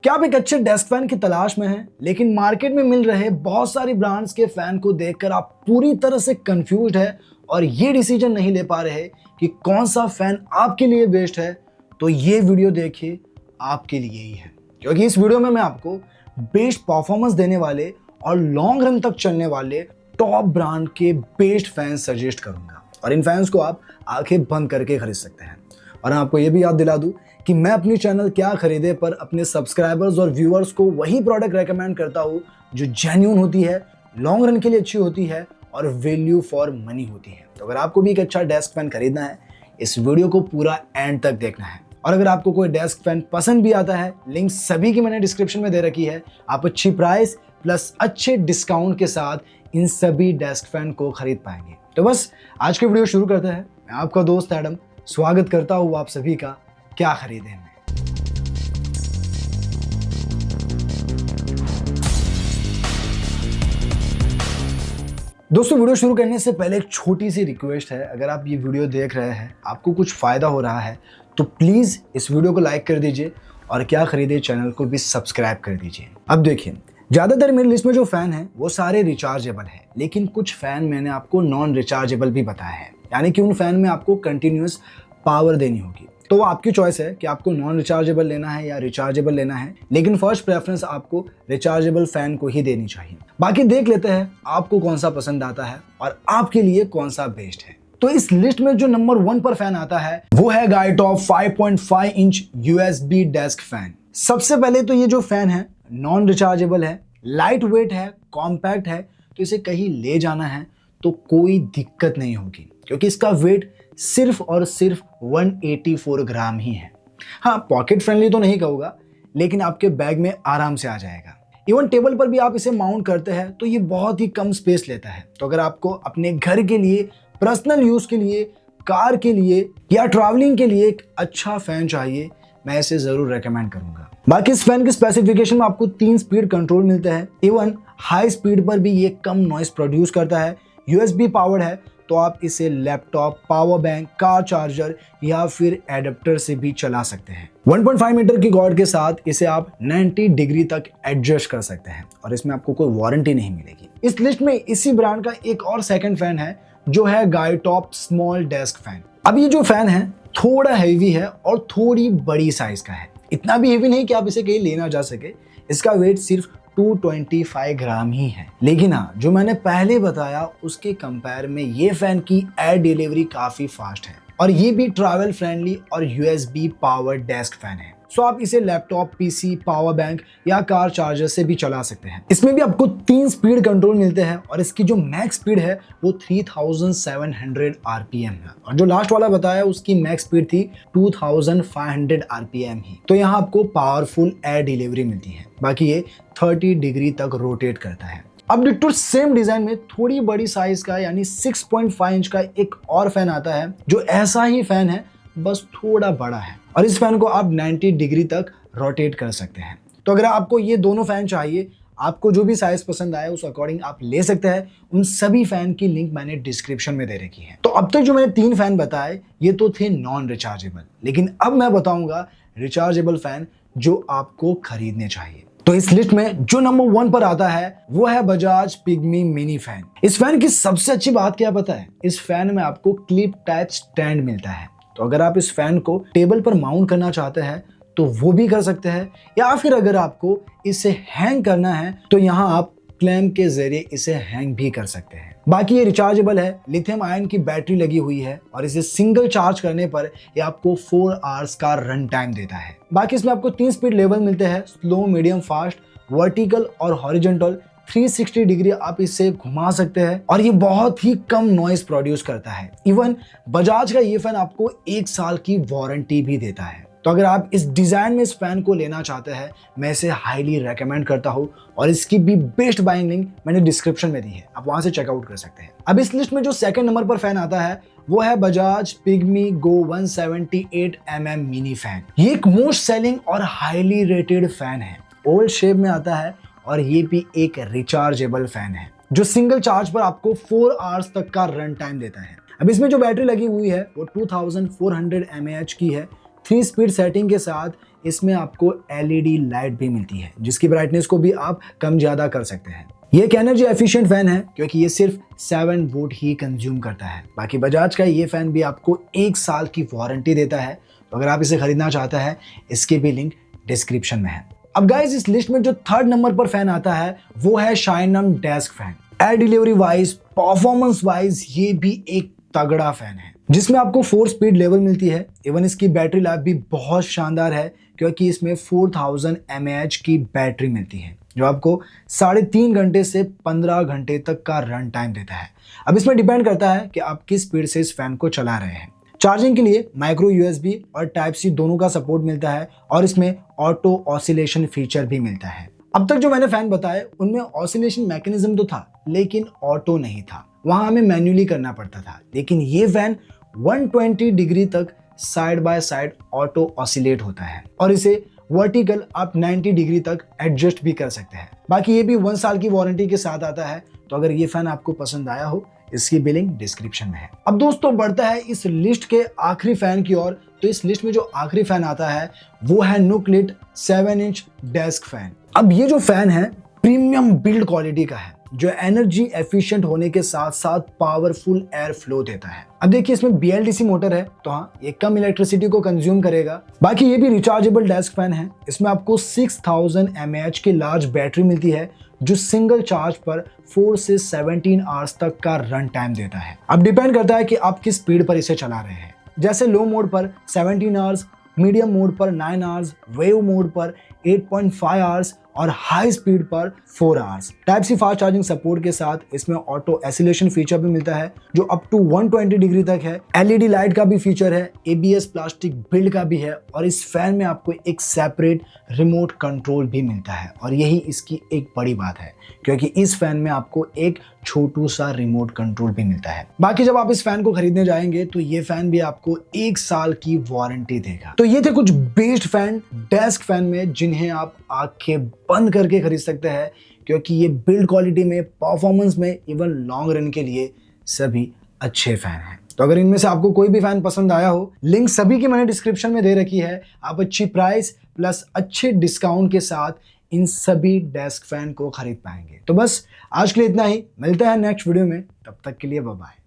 क्या आप एक अच्छे डेस्क फैन की तलाश में हैं, लेकिन मार्केट में मिल रहे बहुत सारी ब्रांड्स के फैन को देखकर आप पूरी तरह से कंफ्यूज्ड है और ये डिसीजन नहीं ले पा रहे कि कौन सा फैन आपके लिए बेस्ट है? तो ये वीडियो देखिए आपके लिए ही है, क्योंकि इस वीडियो में मैं आपको बेस्ट परफॉर्मेंस देने वाले और लॉन्ग रन तक चलने वाले टॉप ब्रांड के बेस्ट फैन सजेस्ट करूंगा और इन फैंस को आप आंखें बंद करके खरीद सकते हैं। और मैं आपको ये भी याद दिला दूं कि मैं अपनी चैनल क्या खरीदे पर अपने सब्सक्राइबर्स और व्यूअर्स को वही प्रोडक्ट रेकमेंड करता हूँ जो जेन्युइन होती है, लॉन्ग रन के लिए अच्छी होती है और वैल्यू फॉर मनी होती है। तो अगर आपको भी एक अच्छा डेस्क फैन खरीदना है, इस वीडियो को पूरा एंड तक देखना है। और अगर आपको कोई डेस्क फैन पसंद भी आता है, लिंक सभी की मैंने डिस्क्रिप्शन में दे रखी है। आप अच्छी प्राइस प्लस अच्छे डिस्काउंट के साथ इन सभी डेस्क फैन को खरीद पाएंगे। तो बस आज की वीडियो शुरू करते हैं। मैं आपका दोस्त एडम स्वागत करता हूँ आप सभी का क्या खरीदे में। दोस्तों, वीडियो शुरू करने से पहले एक छोटी सी रिक्वेस्ट है। अगर आप ये वीडियो देख रहे हैं, आपको कुछ फायदा हो रहा है, तो प्लीज इस वीडियो को लाइक कर दीजिए और क्या खरीदे चैनल को भी सब्सक्राइब कर दीजिए। अब देखिए, ज्यादातर मेरी लिस्ट में जो फैन है वो सारे रिचार्जेबल है, लेकिन कुछ फैन मैंने आपको नॉन रिचार्जेबल भी बताया है, यानी कि उन फैन में आपको कंटिन्यूअस पावर देनी होगी। तो वो आपकी चॉइस है कि आपको नॉन रिचार्जेबल लेना है या रिचार्जेबल लेना है, लेकिन फर्स्ट प्रेफरेंस आपको रिचार्जेबल फैन को ही देनी चाहिए। बाकी देख लेते हैं आपको कौन सा पसंद आता है और आपके लिए कौन सा बेस्ट है। तो इस लिस्ट में जो नंबर 1 पर फैन आता है वो है गाइटॉप 5.5 इंच यूएसबी डेस्क फैन। सबसे पहले तो ये जो फैन है नॉन रिचार्जेबल है, लाइट वेट है, कॉम्पैक्ट है, तो इसे कहीं ले जाना है तो कोई दिक्कत नहीं होगी, क्योंकि इसका वेट सिर्फ और सिर्फ 184 ग्राम ही है। हाँ, पॉकेट फ्रेंडली तो नहीं कहूँगा, लेकिन आपके बैग में आराम से आ जाएगा। इवन टेबल पर भी आप इसे माउंट करते हैं तो ये बहुत ही कम स्पेस लेता है। तो अगर आपको अपने घर के लिए, पर्सनल यूज के लिए, कार के लिए या ट्रैवलिंग के लिए एक अच्छा फैन चाहिए, मैं इसे जरूर रेकमेंड करूंगा। बाकी इस फैन की स्पेसिफिकेशन में आपको 3 स्पीड कंट्रोल मिलते हैं। इवन हाई स्पीड पर भी ये कम नॉइस प्रोड्यूस करता है। यूएसबी पावर्ड है, तो आप इसे laptop, power bank, car charger या फिर एडेप्टर से भी चला सकते हैं। 1.5 मीटर की कॉर्ड के साथ इसे आप 90 डिग्री तक एडजस्ट कर सकते हैं और इसमें आपको कोई वारंटी नहीं मिलेगी। इस लिस्ट में इसी ब्रांड का एक और सेकंड फैन है जो है गाइटॉप स्मॉल डेस्क फैन। अब ये जो फैन है थोड़ा हैवी है और थोड़ी बड़ी साइज का है। इतना भी हैवी नहीं कि आप इसे कहीं ले ना जा सके। इसका वेट सिर्फ 225 ग्राम ही है, लेकिन हाँ, जो मैंने पहले बताया उसके कंपेयर में ये फैन की एयर डिलीवरी काफी फास्ट है और ये भी ट्रैवल फ्रेंडली और यूएसबी पावर डेस्क फैन है। सो आप इसे लैपटॉप, पीसी, पावर बैंक या कार चार्जर से भी चला सकते हैं। इसमें भी आपको 3 स्पीड कंट्रोल मिलते हैं और इसकी जो मैक्स स्पीड है वो 3700 आरपीएम है और जो लास्ट वाला बताया उसकी मैक्स स्पीड थी 2500 आरपीएम ही। तो यहाँ आपको पावरफुल एयर डिलीवरी मिलती है। बाकी ये 30 डिग्री तक रोटेट करता है। अब डिट्टो सेम डिजाइन में थोड़ी बड़ी साइज का यानी 6.5 इंच का एक और फैन आता है जो ऐसा ही फैन है, बस थोड़ा बड़ा है और इस फैन को आप 90 डिग्री तक रोटेट कर सकते हैं। तो अगर आपको ये दोनों फैन चाहिए, आपको जो भी साइज पसंद आए उस अकॉर्डिंग आप ले सकते हैं। उन सभी फैन की लिंक मैंने डिस्क्रिप्शन में दे रखी है। तो अब तक जो मैंने 3 फैन बताए ये तो थे नॉन रिचार्जेबल, लेकिन अब मैं बताऊंगा रिचार्जेबल फैन जो आपको खरीदने चाहिए। तो इस लिस्ट में जो नंबर 1 पर आता है वो है बजाज पिग्मी मिनी फैन। इस फैन की सबसे अच्छी बात क्या पता है? इस फैन में आपको क्लिप टाइप स्टैंड मिलता है। तो अगर आप इस फैन को टेबल पर माउंट करना चाहते हैं तो वो भी कर सकते हैं, या फिर अगर आपको इसे हैंग करना है तो यहाँ आप क्लैंप के जरिए इसे हैंग भी कर सकते हैं। बाकी ये रिचार्जेबल है, लिथियम आयन की बैटरी लगी हुई है और इसे सिंगल चार्ज करने पर ये आपको 4 आवर्स का रन टाइम देता है। बाकी इसमें आपको 3 स्पीड लेवल मिलते हैं, स्लो, मीडियम, फास्ट, वर्टिकल और हॉरिजॉन्टल। 360 डिग्री आप इसे घुमा सकते हैं और ये बहुत ही कम नॉइस प्रोड्यूस करता है। इवन बजाज का ये फैन आपको 1 साल की वारंटी भी देता है। तो अगर आप इस डिजाइन में इस फैन को लेना चाहते हैं, मैं इसे हाईली रेकमेंड करता हूं और इसकी भी बेस्ट बाइंग लिंक मैंने डिस्क्रिप्शन में दी है, आप वहां से चेकआउट कर सकते हैं। अब इस लिस्ट में जो सेकंड नंबर पर फैन आता है वो है बजाज पिग्मी गो 178 mm मिनी फैन। ये एक मोस्ट सेलिंग और हाईली रेटेड फैन है। ओवल शेप में आता है और ये भी एक रिचार्जेबल फैन है जो सिंगल चार्ज पर आपको 4 आवर्स तक का रन टाइम देता है। अब इसमें जो बैटरी लगी हुई है वो 2400 mAh की है। 3 स्पीड सेटिंग के साथ इसमें आपको LED लाइट भी मिलती है जिसकी ब्राइटनेस को भी आप कम ज़्यादा कर सकते हैं। ये एक एनर्जी एफिशिएंट फैन है क्योंकि ये सिर्फ 7 वोल्ट ही कंज्यूम करता है। बाकी बजाज का ये फैन भी आपको 1 साल की वारंटी देता है, तो अगर आप इसे खरीदना चाहते हैं इसकी भी लिंक डिस्क्रिप्शन में है। अब गाइस इस लिस्ट में जो 3rd नंबर पर फैन आता है वो है शाइनम desk fan. Air delivery wise, performance wise ये भी एक तगड़ा फैन है जिसमें आपको 4 स्पीड लेवल मिलती है। इवन इसकी बैटरी लाइफ भी बहुत शानदार है क्योंकि इसमें 4000 mAh की बैटरी मिलती है जो आपको 3.5 घंटे से 15 घंटे तक का रन टाइम देता है। अब इसमें डिपेंड करता है कि आप किस स्पीड से इस फैन को चला रहे हैं। चार्जिंग के लिए माइक्रो USB और टाइप C दोनों का सपोर्ट मिलता है और इसमें ऑटो ऑसिलेशन फीचर भी मिलता है। अब तक जो मैंने फैन बताए उनमें ऑसिलेशन मैकेनिज्म तो था लेकिन ऑटो नहीं था, वहां हमें मैन्युअली करना पड़ता था। लेकिन ये फैन 120 डिग्री तक side by side auto oscillate होता है और इसे वर्टिकल आप 90 डिग्री तक एडजस्ट भी कर सकते हैं। बाकी ये भी 1 साल की वारंटी के साथ आता है। तो अगर ये फैन आपको पसंद आया हो इसकी भी लिंक डिस्क्रिप्शन में है। अब दोस्तों बढ़ता है इस लिस्ट के आखिरी फैन की ओर। तो इस लिस्ट में जो आखिरी फैन आता है वो है नुक्लिड 7 इंच डेस्क फैन। अब ये जो फैन है प्रीमियम बिल्ड क्वालिटी का है जो एनर्जी एफिशिएंट होने के साथ साथ पावरफुल एयर फ्लो देता है। अब देखिए इसमें BLDC मोटर है तो हाँ ये कम इलेक्ट्रिसिटी को कंज्यूम करेगा। बाकी ये भी रिचार्जेबल डेस्क फैन है। इसमें आपको 6000 mAh की लार्ज बैटरी मिलती है जो सिंगल चार्ज पर 4 से 17 आवर्स तक का रन टाइम देता है। अब डिपेंड करता है कि आप किस स्पीड पर इसे चला रहे हैं। जैसे लो मोड पर 17 आवर्स, मीडियम मोड पर 9 आवर्स, वेव मोड पर 8.5 आवर्स और हाई स्पीड पर 4 hours. Type C fast charging support के साथ इसमें ऑटो एसिलेशन फीचर भी मिलता है जो अप टू 120 डिग्री तक है। LED लाइट का भी फीचर है, ABS प्लास्टिक बिल्ड का भी है और इस फैन में आपको एक सेपरेट रिमोट कंट्रोल भी मिलता है और यही इसकी एक बड़ी बात है क्योंकि इस फैन में आपको एक छोटू सा रिमोट कंट्रोल भी मिलता है। बाकी जब आप इस फैन को खरीदने जाएंगे तो ये फैन भी आपको 1 साल की वारंटी देगा। तो ये थे कुछ बेस्ट फैन डेस्क फैन में जिन्हें आप आंखें बंद करके खरीद सकते हैं क्योंकि ये बिल्ड क्वालिटी में, परफॉर्मेंस में, इवन लॉन्ग रन के लिए सभी अच्छे फैन हैं। तो अगर इनमें से आपको कोई भी फैन पसंद आया हो लिंक सभी की मैंने डिस्क्रिप्शन में दे रखी है। आप अच्छी प्राइस प्लस अच्छे डिस्काउंट के साथ इन सभी डेस्क फैन को खरीद पाएंगे। तो बस आज के लिए इतना ही, मिलते हैं नेक्स्ट वीडियो में, तब तक के लिए बाय बाय।